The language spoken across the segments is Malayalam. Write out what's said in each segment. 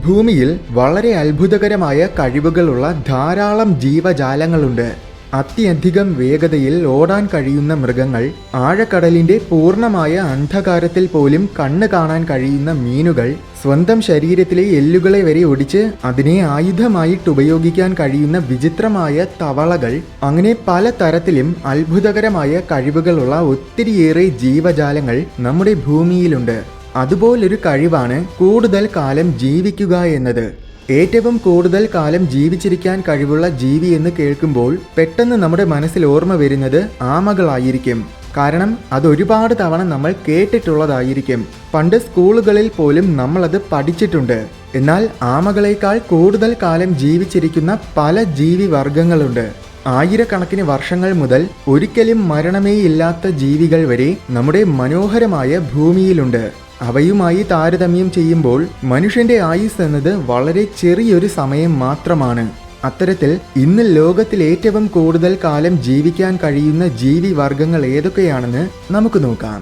ഭൂമിയിൽ വളരെ അത്ഭുതകരമായ കഴിവുകളുള്ള ധാരാളം ജീവജാലങ്ങളുണ്ട്. അത്യധികം വേഗതയിൽ ഓടാൻ കഴിയുന്ന മൃഗങ്ങൾ, ആഴക്കടലിന്റെ പൂർണ്ണമായ അന്ധകാരത്തിൽ പോലും കണ്ണ് കാണാൻ കഴിയുന്ന മീനുകൾ, സ്വന്തം ശരീരത്തിലെ എല്ലുകളെ വരെ ഒടിച്ച് അതിനെ ആയുധമായിട്ട് ഉപയോഗിക്കാൻ കഴിയുന്ന വിചിത്രമായ തവളകൾ, അങ്ങനെ പല തരത്തിലും അത്ഭുതകരമായ കഴിവുകളുള്ള ഒത്തിരിയേറെ ജീവജാലങ്ങൾ നമ്മുടെ ഭൂമിയിലുണ്ട്. അതുപോലൊരു കഴിവാണ് കൂടുതൽ കാലം ജീവിക്കുക എന്നത്. ഏറ്റവും കൂടുതൽ കാലം ജീവിച്ചിരിക്കാൻ കഴിവുള്ള ജീവി എന്ന് കേൾക്കുമ്പോൾ പെട്ടെന്ന് നമ്മുടെ മനസ്സിൽ ഓർമ്മ വരുന്നത് ആമകളായിരിക്കും. കാരണം അതൊരുപാട് തവണ നമ്മൾ കേട്ടിട്ടുള്ളതായിരിക്കും. പണ്ട് സ്കൂളുകളിൽ പോലും നമ്മളത് പഠിച്ചിട്ടുണ്ട്. എന്നാൽ ആമകളേക്കാൾ കൂടുതൽ കാലം ജീവിച്ചിരിക്കുന്ന പല ജീവി വർഗങ്ങളുണ്ട്. ആയിരക്കണക്കിന് വർഷങ്ങൾ മുതൽ ഒരിക്കലും മരണമേയില്ലാത്ത ജീവികൾ വരെ നമ്മുടെ മനോഹരമായ ഭൂമിയിലുണ്ട്. അവയുമായി താരതമ്യം ചെയ്യുമ്പോൾ മനുഷ്യന്റെ ആയുസ് എന്നത് വളരെ ചെറിയൊരു സമയം മാത്രമാണ്. അത്തരത്തിൽ ഇന്ന് ലോകത്തിൽ ഏറ്റവും കൂടുതൽ കാലം ജീവിക്കാൻ കഴിയുന്ന ജീവി വർഗങ്ങൾ ഏതൊക്കെയാണെന്ന് നമുക്ക് നോക്കാം.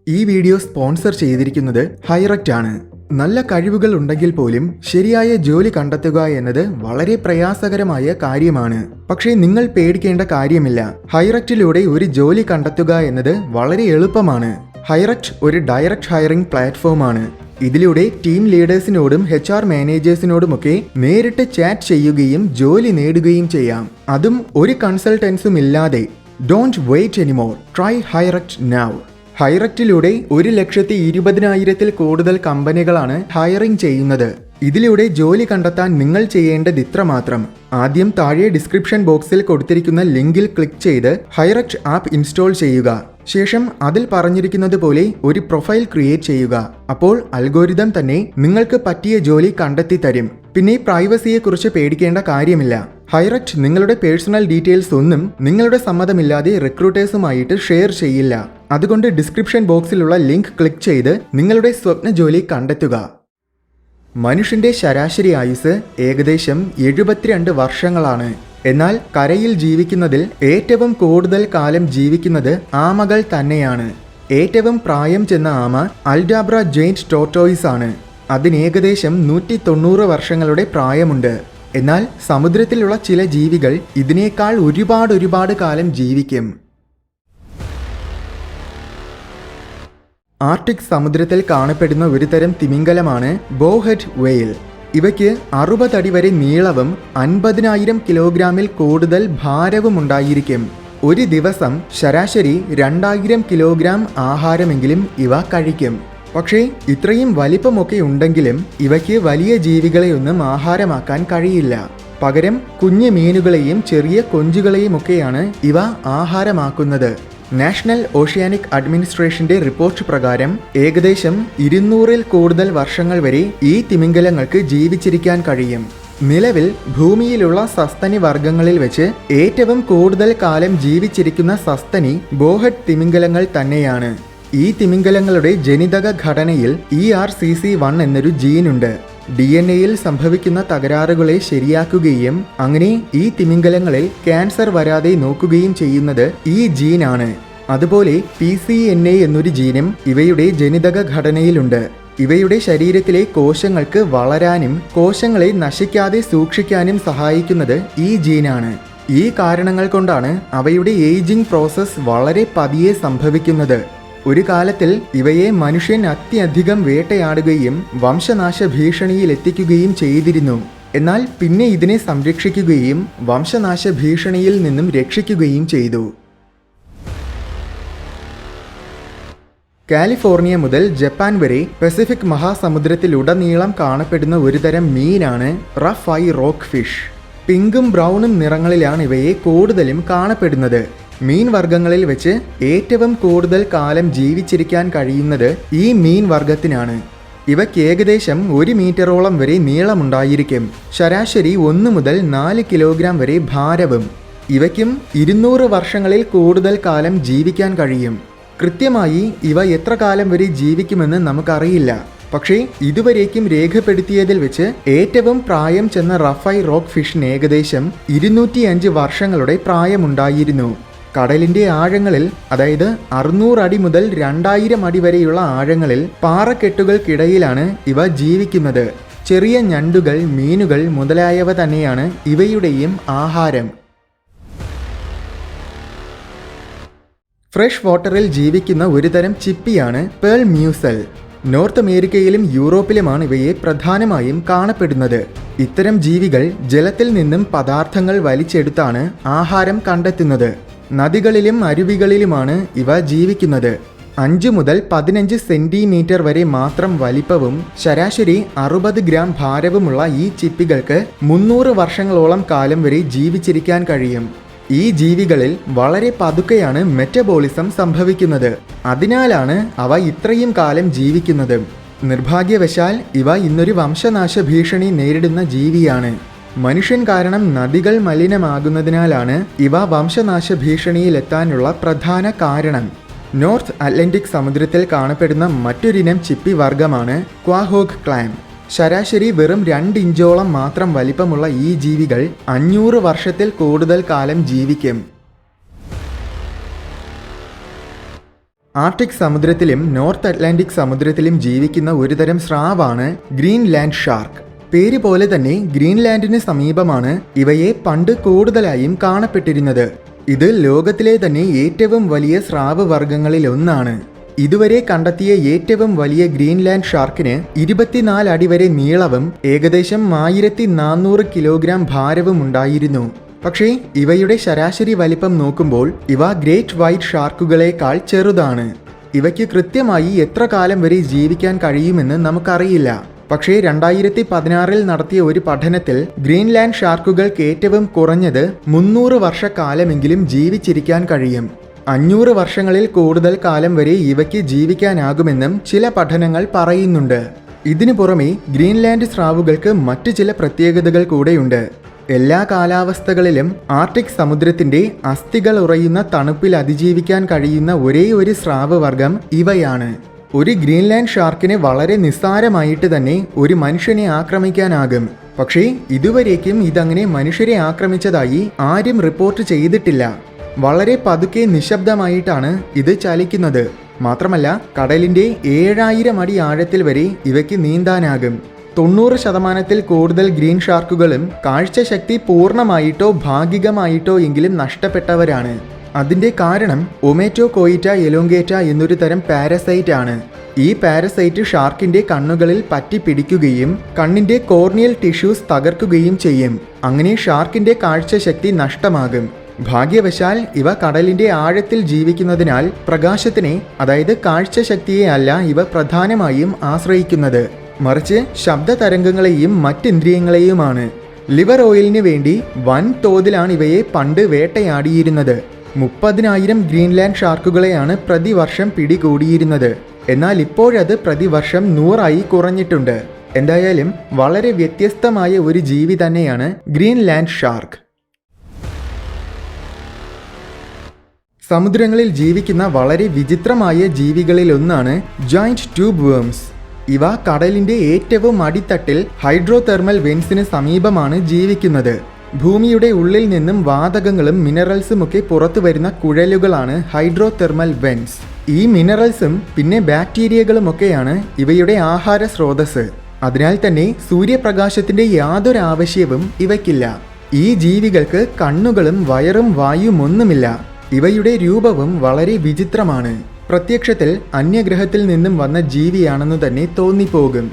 ഈ വീഡിയോ സ്പോൺസർ ചെയ്തിരിക്കുന്നത് ഹൈറക്റ്റ് ആണ്. നല്ല കഴിവുകൾ ഉണ്ടെങ്കിൽ പോലും ശരിയായ ജോലി കണ്ടെത്തുക എന്നത് വളരെ പ്രയാസകരമായ കാര്യമാണ്. പക്ഷേ നിങ്ങൾ പേടിക്കേണ്ട കാര്യമില്ല. ഹൈറക്റ്റിലൂടെ ഒരു ജോലി കണ്ടെത്തുക എന്നത് വളരെ എളുപ്പമാണ്. ഹൈറക്റ്റ് ഒരു ഡയറക്റ്റ് ഹയറിംഗ് പ്ലാറ്റ്ഫോമാണ്. ഇതിലൂടെ ടീം ലീഡേഴ്സിനോടും HR മാനേജേഴ്സിനോടുമൊക്കെ നേരിട്ട് ചാറ്റ് ചെയ്യുകയും ജോലി നേടുകയും ചെയ്യാം. അതും ഒരു കൺസൾട്ടൻസും ഇല്ലാതെ. Don't wait anymore. Try Hirect now. ഹൈറക്റ്റിലൂടെ 1,20,000-ൽ കൂടുതൽ കമ്പനികളാണ് ഹയറിംഗ് ചെയ്യുന്നത്. ഇതിലൂടെ ജോലി കണ്ടെത്താൻ നിങ്ങൾ ചെയ്യേണ്ടത് ഇത്രമാത്രം. ആദ്യം താഴെ ഡിസ്ക്രിപ്ഷൻ ബോക്സിൽ കൊടുത്തിരിക്കുന്ന ലിങ്കിൽ ക്ലിക്ക് ചെയ്ത് ഹൈറക്റ്റ് ആപ്പ് ഇൻസ്റ്റാൾ ചെയ്യുക. ശേഷം അതിൽ പറഞ്ഞിരിക്കുന്നത് പോലെ ഒരു പ്രൊഫൈൽ ക്രിയേറ്റ് ചെയ്യുക. അപ്പോൾ അൽഗോരിതം തന്നെ നിങ്ങൾക്ക് പറ്റിയ ജോലി കണ്ടെത്തി തരും. പിന്നെ പ്രൈവസിയെക്കുറിച്ച് പേടിക്കേണ്ട കാര്യമില്ല. ഹൈറക്റ്റ് നിങ്ങളുടെ പേഴ്സണൽ ഡീറ്റെയിൽസ് ഒന്നും നിങ്ങളുടെ സമ്മതമില്ലാതെ റിക്രൂട്ടേഴ്സുമായിട്ട് ഷെയർ ചെയ്യില്ല. അതുകൊണ്ട് ഡിസ്ക്രിപ്ഷൻ ബോക്സിലുള്ള ലിങ്ക് ക്ലിക്ക് ചെയ്ത് നിങ്ങളുടെ സ്വപ്ന ജോലി കണ്ടെത്തുക. മനുഷ്യന്റെ ശരാശരി ആയുസ് ഏകദേശം 72 വർഷങ്ങളാണ്. എന്നാൽ കരയിൽ ജീവിക്കുന്നതിൽ ഏറ്റവും കൂടുതൽ കാലം ജീവിക്കുന്നത് ആമകൾ തന്നെയാണ്. ഏറ്റവും പ്രായം ചെന്ന ആമ അൽഡാബ്ര ജെയിന്റ് ടോർട്ടോയിസ് ആണ്. അതിന് ഏകദേശം 190 വർഷങ്ങളുടെ പ്രായമുണ്ട്. എന്നാൽ സമുദ്രത്തിലുള്ള ചില ജീവികൾ ഇതിനേക്കാൾ ഒരുപാട് കാലം ജീവിക്കും. ആർട്ടിക് സമുദ്രത്തിൽ കാണപ്പെടുന്ന ഒരു തരം തിമിംഗലമാണ് ബോവ്ഹെഡ് വെയിൽ. ഇവയ്ക്ക് 60 അടി വരെ നീളവും 50,000 കിലോഗ്രാമിൽ കൂടുതൽ ഭാരവും ഉണ്ടായിരിക്കും. ഒരു ദിവസം ശരാശരി 2000 കിലോഗ്രാം ആഹാരമെങ്കിലും ഇവ കഴിക്കും. പക്ഷേ ഇത്രയും വലിപ്പമൊക്കെ ഉണ്ടെങ്കിലും ഇവയ്ക്ക് വലിയ ജീവികളെയൊന്നും ആഹാരമാക്കാൻ കഴിയില്ല. പകരം കുഞ്ഞു മീനുകളെയും ചെറിയ കൊഞ്ചുകളെയുമൊക്കെയാണ് ഇവ ആഹാരമാക്കുന്നത്. നാഷണൽ ഓഷ്യാനിക് അഡ്മിനിസ്ട്രേഷന്റെ റിപ്പോർട്ട് പ്രകാരം ഏകദേശം 200-ൽ കൂടുതൽ വർഷങ്ങൾ വരെ ഈ തിമിംഗലങ്ങൾക്ക് ജീവിച്ചിരിക്കാൻ കഴിയും. നിലവിൽ ഭൂമിയിലുള്ള സസ്തനി വർഗങ്ങളിൽ വെച്ച് ഏറ്റവും കൂടുതൽ കാലം ജീവിച്ചിരിക്കുന്ന സസ്തനി ബോവ്ഹെഡ് തിമിംഗലങ്ങൾ തന്നെയാണ്. ഈ തിമിംഗലങ്ങളുടെ ജനിതക ഘടനയിൽ ERCC1 എന്നൊരു ജീനുണ്ട്. DNA-യിൽ സംഭവിക്കുന്ന തകരാറുകളെ ശരിയാക്കുകയും അങ്ങനെ ഈ തിമിംഗലങ്ങളിൽ ക്യാൻസർ വരാതെ നോക്കുകയും ചെയ്യുന്നത് ഈ ജീനാണ്. അതുപോലെ PCNA എന്നൊരു ജീനും ഇവയുടെ ജനിതക ഘടനയിലുണ്ട്. ഇവയുടെ ശരീരത്തിലെ കോശങ്ങൾക്ക് വളരാനും കോശങ്ങളെ നശിക്കാതെ സൂക്ഷിക്കാനും സഹായിക്കുന്നത് ഈ ജീനാണ്. ഈ കാരണങ്ങൾ കൊണ്ടാണ് അവയുടെ ഏജിംഗ് പ്രോസസ്സ് വളരെ പതിയെ സംഭവിക്കുന്നത്. ഒരു കാലത്തിൽ ഇവയെ മനുഷ്യൻ അത്യധികം വേട്ടയാടുകയും വംശനാശ ഭീഷണിയിൽ എത്തിക്കുകയും ചെയ്തിരുന്നു. എന്നാൽ പിന്നെ ഇതിനെ സംരക്ഷിക്കുകയും വംശനാശ ഭീഷണിയിൽ നിന്നും രക്ഷിക്കുകയും ചെയ്തു. കാലിഫോർണിയ മുതൽ ജപ്പാൻ വരെ പസഫിക് മഹാസമുദ്രത്തിലുടനീളം കാണപ്പെടുന്ന ഒരുതരം മീനാണ് റഫ് ഐ റോക്ക് ഫിഷ്. പിങ്കും ബ്രൗണും നിറങ്ങളിലാണ് ഇവയെ കൂടുതലും കാണപ്പെടുന്നത്. മീൻ വർഗങ്ങളിൽ വെച്ച് ഏറ്റവും കൂടുതൽ കാലം ജീവിച്ചിരിക്കാൻ കഴിയുന്നത് ഈ മീൻ വർഗത്തിനാണ്. ഇവയ്ക്ക് ഏകദേശം 1 മീറ്ററോളം വരെ നീളമുണ്ടായിരിക്കും. ശരാശരി 1 മുതൽ 4 കിലോഗ്രാം വരെ ഭാരവും. ഇവയ്ക്കും 200 വർഷങ്ങളിൽ കൂടുതൽ കാലം ജീവിക്കാൻ കഴിയും. കൃത്യമായി ഇവ എത്ര കാലം വരെ ജീവിക്കുമെന്ന് നമുക്കറിയില്ല. പക്ഷേ ഇതുവരേക്കും രേഖപ്പെടുത്തിയതിൽ വെച്ച് ഏറ്റവും പ്രായം ചെന്ന റഫൈ റോക്ക് ഫിഷിന് ഏകദേശം 205 വർഷങ്ങളുടെ പ്രായമുണ്ടായിരുന്നു. കടലിന്റെ ആഴങ്ങളിൽ, അതായത് 600 അടി മുതൽ 2000 അടി വരെയുള്ള ആഴങ്ങളിൽ പാറക്കെട്ടുകൾക്കിടയിലാണ് ഇവ ജീവിക്കുന്നത്. ചെറിയ ഞണ്ടുകൾ, മീനുകൾ മുതലായവ തന്നെയാണ് ഇവയുടെയും ആഹാരം. ഫ്രഷ് വാട്ടറിൽ ജീവിക്കുന്ന ഒരുതരം ചിപ്പിയാണ് പേൾ മ്യൂസൽ. നോർത്ത് അമേരിക്കയിലും യൂറോപ്പിലുമാണ് ഇവയെ പ്രധാനമായും കാണപ്പെടുന്നത്. ഇത്തരം ജീവികൾ ജലത്തിൽ നിന്നും പദാർത്ഥങ്ങൾ വലിച്ചെടുത്താണ് ആഹാരം കണ്ടെത്തുന്നത്. നദികളിലും അരുവികളിലുമാണ് ഇവ ജീവിക്കുന്നത്. 5 മുതൽ 15 സെന്റിമീറ്റർ വരെ മാത്രം വലിപ്പവും ശരാശരി 60 ഗ്രാം ഭാരവുമുള്ള ഈ ചിപ്പികൾക്ക് 300 വർഷങ്ങളോളം കാലം വരെ ജീവിച്ചിരിക്കാൻ കഴിയും. ഈ ജീവികളിൽ വളരെ പതുക്കെയാണ് മെറ്റബോളിസം സംഭവിക്കുന്നത്. അതിനാലാണ് അവ ഇത്രയും കാലം ജീവിക്കുന്നത്. നിർഭാഗ്യവശാൽ ഇവ ഇന്നൊരു വംശനാശ ഭീഷണി നേരിടുന്ന ജീവിയാണ്. മനുഷ്യൻ കാരണം നദികൾ മലിനമാകുന്നതിനാലാണ് ഇവ വംശനാശ ഭീഷണിയിലെത്താനുള്ള പ്രധാന കാരണം. നോർത്ത് അറ്റ്ലാന്റിക് സമുദ്രത്തിൽ കാണപ്പെടുന്ന മറ്റൊരിനം ചിപ്പി വർഗമാണ് ക്വാഹോഗ് ക്ലാം. ശരാശരി വെറും 2 ഇഞ്ചോളം മാത്രം വലിപ്പമുള്ള ഈ ജീവികൾ 500 വർഷത്തിൽ കൂടുതൽ കാലം ജീവിക്കും. ആർട്ടിക് സമുദ്രത്തിലും നോർത്ത് അറ്റ്ലാന്റിക് സമുദ്രത്തിലും ജീവിക്കുന്ന ഒരുതരം സ്രാവാണ് ഗ്രീൻലാൻഡ് ഷാർക്ക്. പേര് പോലെ തന്നെ ഗ്രീൻലാൻഡിന് സമീപമാണ് ഇവയെ പണ്ട് കൂടുതലായും കാണപ്പെട്ടിരുന്നത്. ഇത് ലോകത്തിലെ തന്നെ ഏറ്റവും വലിയ സ്രാവ് വർഗ്ഗങ്ങളിൽ ഒന്നാണ്. ഇതുവരെ കണ്ടെത്തിയ ഏറ്റവും വലിയ ഗ്രീൻലാൻഡ് ഷാർക്കിന് 24 അടി വരെ നീളവും ഏകദേശം 1400 കിലോഗ്രാം ഭാരവും ഉണ്ടായിരുന്നു. പക്ഷേ ഇവയുടെ ശരാശരി വലിപ്പം നോക്കുമ്പോൾ ഇവ ഗ്രേറ്റ് വൈറ്റ് ഷാർക്കുകളേക്കാൾ ചെറുതാണ്. ഇവയ്ക്ക് കൃത്യമായി എത്ര കാലം വരെ ജീവിക്കാൻ കഴിയുമെന്ന് നമുക്കറിയില്ല. പക്ഷേ 2016 നടത്തിയ ഒരു പഠനത്തിൽ ഗ്രീൻലാൻഡ് ഷാർക്കുകൾക്ക് ഏറ്റവും കുറഞ്ഞത് 300 വർഷക്കാലമെങ്കിലും ജീവിച്ചിരിക്കാൻ കഴിയും. 500 വർഷങ്ങളിൽ കൂടുതൽ കാലം വരെ ഇവയ്ക്ക് ജീവിക്കാനാകുമെന്നും ചില പഠനങ്ങൾ പറയുന്നുണ്ട്. ഇതിനു പുറമെ ഗ്രീൻലാൻഡ് സ്രാവുകൾക്ക് മറ്റു ചില പ്രത്യേകതകൾ കൂടെയുണ്ട്. എല്ലാ കാലാവസ്ഥകളിലും ആർട്ടിക് സമുദ്രത്തിന്റെ അസ്ഥികൾ ഉറയുന്ന തണുപ്പിൽ അതിജീവിക്കാൻ കഴിയുന്ന ഒരേ ഒരു സ്രാവ് വർഗം ഇവയാണ്. ഒരു ഗ്രീൻലാൻഡ് ഷാർക്കിനെ വളരെ നിസ്സാരമായിട്ട് തന്നെ ഒരു മനുഷ്യനെ ആക്രമിക്കാനാകും. പക്ഷേ ഇതുവരേക്കും ഇതങ്ങനെ മനുഷ്യരെ ആക്രമിച്ചതായി ആരും റിപ്പോർട്ട് ചെയ്തിട്ടില്ല. വളരെ പതുക്കെ നിശബ്ദമായിട്ടാണ് ഇത് ചലിക്കുന്നത്. മാത്രമല്ല കടലിന്റെ 7000 അടി ആഴത്തിൽ വരെ ഇവയ്ക്ക് നീന്താനാകും. 90% കൂടുതൽ ഗ്രീൻ ഷാർക്കുകളും കാഴ്ചശക്തി പൂർണ്ണമായിട്ടോ ഭാഗികമായിട്ടോ എങ്കിലും നഷ്ടപ്പെട്ടവരാണ്. അതിന്റെ കാരണം ഒമേറ്റോകോയിറ്റ എലോങ്കേറ്റ എന്നൊരു തരം പാരസൈറ്റ് ആണ്. ഈ പാരസൈറ്റ് ഷാർക്കിന്റെ കണ്ണുകളിൽ പറ്റി പിടിക്കുകയും കണ്ണിന്റെ കോർണിയൽ ടിഷ്യൂസ് തകർക്കുകയും ചെയ്യും. അങ്ങനെ ഷാർക്കിന്റെ കാഴ്ചശക്തി നഷ്ടമാകും. ഭാഗ്യവശാൽ ഇവ കടലിന്റെ ആഴത്തിൽ ജീവിക്കുന്നതിനാൽ പ്രകാശത്തിനെ, അതായത് കാഴ്ചശക്തിയെ അല്ല ഇവ പ്രധാനമായും ആശ്രയിക്കുന്നത്, മറിച്ച് ശബ്ദ തരംഗങ്ങളെയും മറ്റിന്ദ്രിയങ്ങളെയുമാണ്. ലിവർ ഓയിലിന് വേണ്ടി വൻ തോതിലാണ് ഇവയെ പണ്ട് വേട്ടയാടിയിരുന്നത്. 30,000 ഗ്രീൻലാൻഡ് ഷാർക്കുകളെയാണ് പ്രതിവർഷം പിടികൂടിയിരുന്നത്. എന്നാൽ ഇപ്പോഴത് പ്രതിവർഷം 100 കുറഞ്ഞിട്ടുണ്ട്. എന്തായാലും വളരെ വ്യത്യസ്തമായ ഒരു ജീവി തന്നെയാണ് ഗ്രീൻലാൻഡ് ഷാർക്ക്. സമുദ്രങ്ങളിൽ ജീവിക്കുന്ന വളരെ വിചിത്രമായ ജീവികളിലൊന്നാണ് ജോയിന്റ് ട്യൂബ് വേംസ്. ഇവ കടലിന്റെ ഏറ്റവും അടിത്തട്ടിൽ ഹൈഡ്രോതെർമൽ വെൻസിന് സമീപമാണ് ജീവിക്കുന്നത്. ഭൂമിയുടെ ഉള്ളിൽ നിന്നും വാതകങ്ങളും മിനറൽസും ഒക്കെ പുറത്തു വരുന്ന കുഴലുകളാണ് ഹൈഡ്രോതെർമൽ വെൻസ്. ഈ മിനറൽസും പിന്നെ ബാക്ടീരിയകളുമൊക്കെയാണ് ഇവയുടെ ആഹാര സ്രോതസ്. അതിനാൽ തന്നെ സൂര്യപ്രകാശത്തിന്റെ യാതൊരു ആവശ്യവും ഇവയ്ക്കില്ല. ഈ ജീവികൾക്ക് കണ്ണുകളും വയറും വായുമൊന്നുമില്ല. ഇവയുടെ രൂപവും വളരെ വിചിത്രമാണ്. പ്രത്യക്ഷത്തിൽ അന്യഗ്രഹത്തിൽ നിന്നും വന്ന ജീവിയാണെന്ന് തന്നെ തോന്നിപ്പോകും.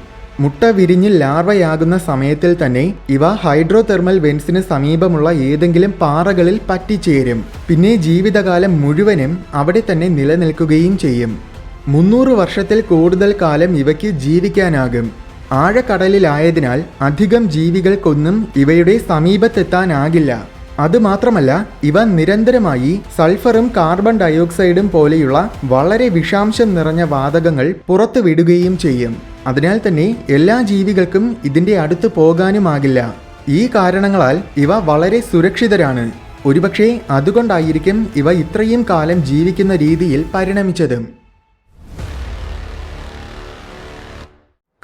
മുട്ട വിരിഞ്ഞ് ലാർവയാകുന്ന സമയത്തിൽ തന്നെ ഇവ ഹൈഡ്രോതെർമൽ വെൻസിന് സമീപമുള്ള ഏതെങ്കിലും പാറകളിൽ പറ്റിച്ചേരും. പിന്നെ ജീവിതകാലം മുഴുവനും അവിടെ തന്നെ നിലനിൽക്കുകയും ചെയ്യും. 300 വർഷത്തിൽ കൂടുതൽ കാലം ഇവയ്ക്ക് ജീവിക്കാനാകും. ആഴക്കടലിലായതിനാൽ അധികം ജീവികൾക്കൊന്നും ഇവയുടെ സമീപത്തെത്താനാകില്ല. അതുമാത്രമല്ല ഇവ നിരന്തരമായി സൾഫറും കാർബൺ ഡയോക്സൈഡും പോലെയുള്ള വളരെ വിഷാംശം നിറഞ്ഞ വാതകങ്ങൾ പുറത്തുവിടുകയും ചെയ്യും. അതിനാൽ തന്നെ എല്ലാ ജീവികൾക്കും ഇതിന്റെ അടുത്ത് പോകാനുമാകില്ല. ഈ കാരണങ്ങളാൽ ഇവ വളരെ സുരക്ഷിതരാണ്. ഒരുപക്ഷെ അതുകൊണ്ടായിരിക്കും ഇവ ഇത്രയും കാലം ജീവിക്കുന്ന രീതിയിൽ പരിണമിച്ചതും.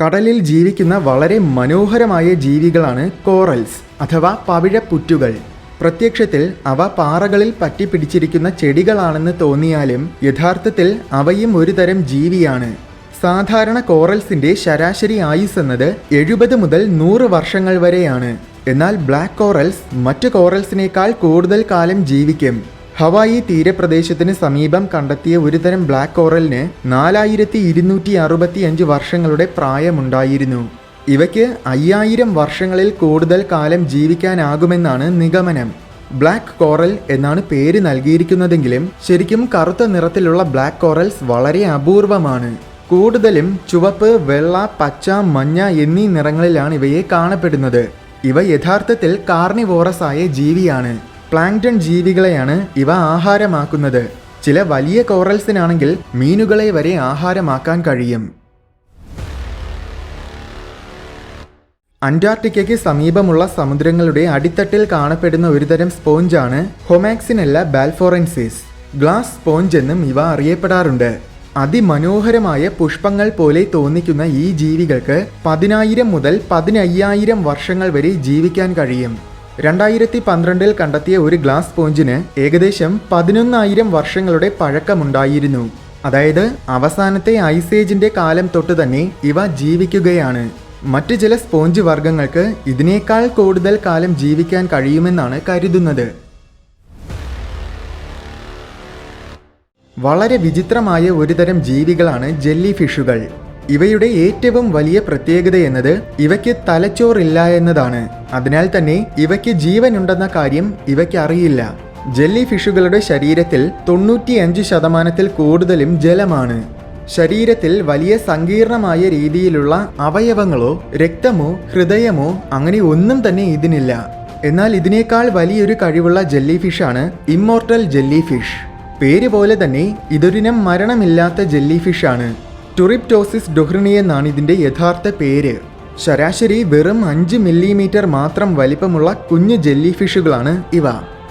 കടലിൽ ജീവിക്കുന്ന വളരെ മനോഹരമായ ജീവികളാണ് കോറൽസ് അഥവാ പവിഴപ്പുറ്റുകൾ. പ്രത്യക്ഷത്തിൽ അവ പാറകളിൽ പറ്റിപ്പിടിച്ചിരിക്കുന്ന ചെടികളാണെന്ന് തോന്നിയാലും യഥാർത്ഥത്തിൽ അവയും ഒരു തരം ജീവിയാണ്. സാധാരണ കോറൽസിന്റെ ശരാശരി ആയുസ് എന്നത് 70 മുതൽ 100 വർഷങ്ങൾ വരെയാണ്. എന്നാൽ ബ്ലാക്ക് കോറൽസ് മറ്റു കോറൽസിനേക്കാൾ കൂടുതൽ കാലം ജീവിക്കും. ഹവായി തീരപ്രദേശത്തിന് സമീപം കണ്ടെത്തിയ ഒരുതരം ബ്ലാക്ക് കോറലിന് 4265 വർഷങ്ങളുടെ പ്രായമുണ്ടായിരുന്നു. ഇവയ്ക്ക് 5000 വർഷങ്ങളിൽ കൂടുതൽ കാലം ജീവിക്കാനാകുമെന്നാണ് നിഗമനം. ബ്ലാക്ക് കോറൽ എന്നാണ് പേര് നൽകിയിരിക്കുന്നതെങ്കിലും ശരിക്കും കറുത്ത നിറത്തിലുള്ള ബ്ലാക്ക് കോറൽസ് വളരെ അപൂർവമാണ്. കൂടുതലും ചുവപ്പ്, വെള്ള, പച്ച, മഞ്ഞ എന്നീ നിറങ്ങളിലാണ് ഇവയെ കാണപ്പെടുന്നത്. ഇവ യഥാർത്ഥത്തിൽ കാർണിവോറസ് ആയ ജീവിയാണ്. പ്ലാങ്ക്ടൺ ജീവികളെയാണ് ഇവ ആഹാരമാക്കുന്നത്. ചില വലിയ കോറൽസിനാണെങ്കിൽ മീനുകളെ വരെ ആഹാരമാക്കാൻ കഴിയും. അന്റാർട്ടിക്കയ്ക്ക് സമീപമുള്ള സമുദ്രങ്ങളുടെ അടിത്തട്ടിൽ കാണപ്പെടുന്ന ഒരുതരം സ്പോഞ്ചാണ് ഹൊമാക്സിനെല്ല ബാൽഫോറൻസിസ്. ഗ്ലാസ് സ്പോഞ്ച് എന്നും ഇവ അറിയപ്പെടാറുണ്ട്. അതിമനോഹരമായ പുഷ്പങ്ങൾ പോലെ തോന്നിക്കുന്ന ഈ ജീവികൾക്ക് 10,000 മുതൽ 15,000 വർഷങ്ങൾ വരെ ജീവിക്കാൻ കഴിയും. 2012 കണ്ടെത്തിയ ഒരു ഗ്ലാസ് സ്പോഞ്ചിന് ഏകദേശം 11,000 വർഷങ്ങളുടെ പഴക്കമുണ്ടായിരുന്നു. അതായത് അവസാനത്തെ ഐസേജിന്റെ കാലം തൊട്ട് തന്നെ ഇവ ജീവിക്കുകയാണ്. മറ്റു ചില സ്പോഞ്ച് വർഗ്ഗങ്ങൾക്ക് ഇതിനേക്കാൾ കൂടുതൽ കാലം ജീവിക്കാൻ കഴിയുമെന്നാണ് കരുതുന്നത്. വളരെ വിചിത്രമായ ഒരുതരം ജീവികളാണ് ജെല്ലി ഫിഷുകൾ. ഇവയുടെ ഏറ്റവും വലിയ പ്രത്യേകത എന്നത് ഇവയ്ക്ക് തലച്ചോറില്ല എന്നതാണ്. അതിനാൽ തന്നെ ഇവയ്ക്ക് ജീവനുണ്ടെന്ന കാര്യം ഇവയ്ക്ക് അറിയില്ല. ജെല്ലി ഫിഷുകളുടെ ശരീരത്തിൽ 95% കൂടുതലും ജലമാണ്. ശരീരത്തിൽ വലിയ സങ്കീർണമായ രീതിയിലുള്ള അവയവങ്ങളോ രക്തമോ ഹൃദയമോ അങ്ങനെ ഒന്നും തന്നെ ഇതിനില്ല. എന്നാൽ ഇതിനേക്കാൾ വലിയൊരു കഴിവുള്ള ജെല്ലി ഫിഷാണ് ഇമ്മോർട്ടൽ ജെല്ലി ഫിഷ്. പേര് പോലെ തന്നെ ഇതൊരിനം മരണമില്ലാത്ത ജെല്ലി ഫിഷാണ്. ടുറിപ്റ്റോസിസ് ഡൊഹ്റിനി എന്നാണ് ഇതിന്റെ യഥാർത്ഥ പേര്. ശരാശരി വെറും 5 മില്ലിമീറ്റർ മാത്രം വലിപ്പമുള്ള കുഞ്ഞു ജെല്ലി ഫിഷുകളാണ് ഇവ.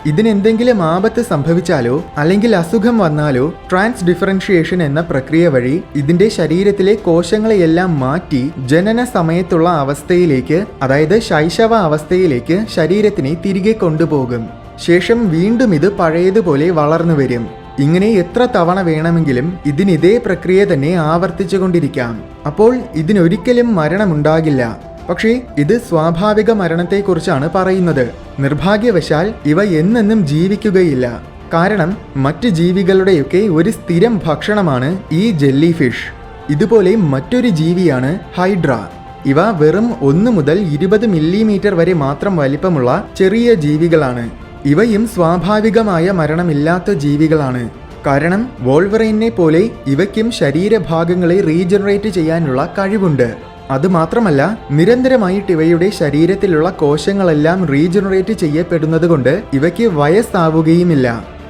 ഇതിനെന്തെങ്കിലും ആപത്ത് സംഭവിച്ചാലോ അല്ലെങ്കിൽ അസുഖം വന്നാലോ ട്രാൻസ് ഡിഫറൻഷിയേഷൻ എന്ന പ്രക്രിയ വഴി ഇതിന്റെ ശരീരത്തിലെ കോശങ്ങളെയെല്ലാം മാറ്റി ജനന സമയത്തുള്ള അവസ്ഥയിലേക്ക്, അതായത് ശൈശവ അവസ്ഥയിലേക്ക് ശരീരത്തിനെ തിരികെ കൊണ്ടുപോകും. ശേഷം വീണ്ടും ഇത് പഴയതുപോലെ വളർന്നു വരും. ഇങ്ങനെ എത്ര തവണ വേണമെങ്കിലും ഇതിനിതേ പ്രക്രിയ തന്നെ ആവർത്തിച്ചു കൊണ്ടിരിക്കാം. അപ്പോൾ ഇതിനൊരിക്കലും മരണമുണ്ടാകില്ല. പക്ഷേ ഇത് സ്വാഭാവിക മരണത്തെക്കുറിച്ചാണ് പറയുന്നത്. നിർഭാഗ്യവശാൽ ഇവ എന്നെന്നും ജീവിക്കുകയില്ല. കാരണം മറ്റ് ജീവികളുടെയൊക്കെ ഒരു സ്ഥിരം ഭക്ഷണമാണ് ഈ ജെല്ലി ഫിഷ്. ഇതുപോലെ മറ്റൊരു ജീവിയാണ് ഹൈഡ്ര. ഇവ വെറും 1 മുതൽ 20 മില്ലിമീറ്റർ വരെ മാത്രം വലിപ്പമുള്ള ചെറിയ ജീവികളാണ്. ഇവയും സ്വാഭാവികമായ മരണമില്ലാത്ത ജീവികളാണ്. കാരണം വോൾവറൈനെ പോലെ ഇവയ്ക്കും ശരീരഭാഗങ്ങളെ റീജനറേറ്റ് ചെയ്യാനുള്ള കഴിവുണ്ട്. അതുമാത്രമല്ല, നിരന്തരമായിട്ട് ഇവയുടെ ശരീരത്തിലുള്ള കോശങ്ങളെല്ലാം റീജനറേറ്റ് ചെയ്യപ്പെടുന്നത് കൊണ്ട് ഇവയ്ക്ക് വയസ്സാവുകയുമില്ല.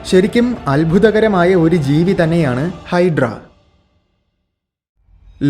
ശരിക്കും അത്ഭുതകരമായ ഒരു ജീവി തന്നെയാണ് ഹൈഡ്ര.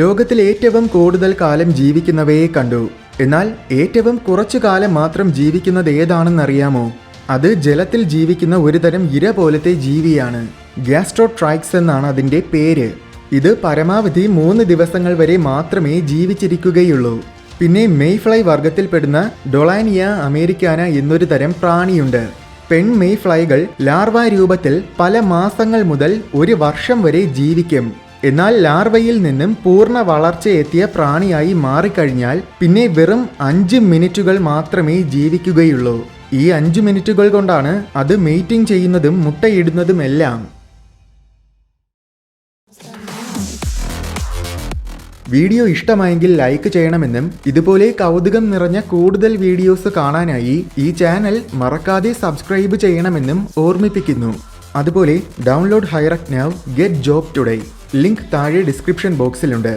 ലോകത്തിൽ ഏറ്റവും കൂടുതൽ കാലം ജീവിക്കുന്നവയെ കണ്ടു. എന്നാൽ ഏറ്റവും കുറച്ചു കാലം മാത്രം ജീവിക്കുന്നത് ഏതാണെന്നറിയാമോ? അത് ജലത്തിൽ ജീവിക്കുന്ന ഒരുതരം ഇര പോലത്തെ ജീവിയാണ്. ഗ്യാസ്ട്രോട്രൈക്സ് എന്നാണ് അതിൻ്റെ പേര്. ഇത് പരമാവധി 3 ദിവസങ്ങൾ വരെ മാത്രമേ ജീവിച്ചിരിക്കുകയുള്ളൂ. പിന്നെ മെയ്ഫ്ലൈ വർഗത്തിൽപ്പെടുന്ന ഡൊളാനിയ അമേരിക്കാന എന്നൊരു തരം പ്രാണിയുണ്ട്. പെൺ മെയ്ഫ്ലൈകൾ ലാർവ രൂപത്തിൽ പല മാസങ്ങൾ മുതൽ 1 വർഷം വരെ ജീവിക്കും. എന്നാൽ ലാർവയിൽ നിന്നും പൂർണ്ണ വളർച്ചയെത്തിയ പ്രാണിയായി മാറിക്കഴിഞ്ഞാൽ പിന്നെ വെറും 5 മിനിറ്റുകൾ മാത്രമേ ജീവിക്കുകയുള്ളൂ. ഈ 5 മിനിറ്റുകൾ കൊണ്ടാണ് അത് മെയ്റ്റിംഗ് ചെയ്യുന്നതും മുട്ടയിടുന്നതുമെല്ലാം. വീഡിയോ ഇഷ്ടമായെങ്കിൽ ലൈക്ക് ചെയ്യണമെന്നും ഇതുപോലെ കൗതുകം നിറഞ്ഞ കൂടുതൽ വീഡിയോസ് കാണാനായി ഈ ചാനൽ മറക്കാതെ സബ്സ്ക്രൈബ് ചെയ്യണമെന്നും ഓർമ്മിപ്പിക്കുന്നു. അതുപോലെ download Hirect now, get job today. Link താഴെ ഡിസ്ക്രിപ്ഷൻ ബോക്സിലുണ്ട്.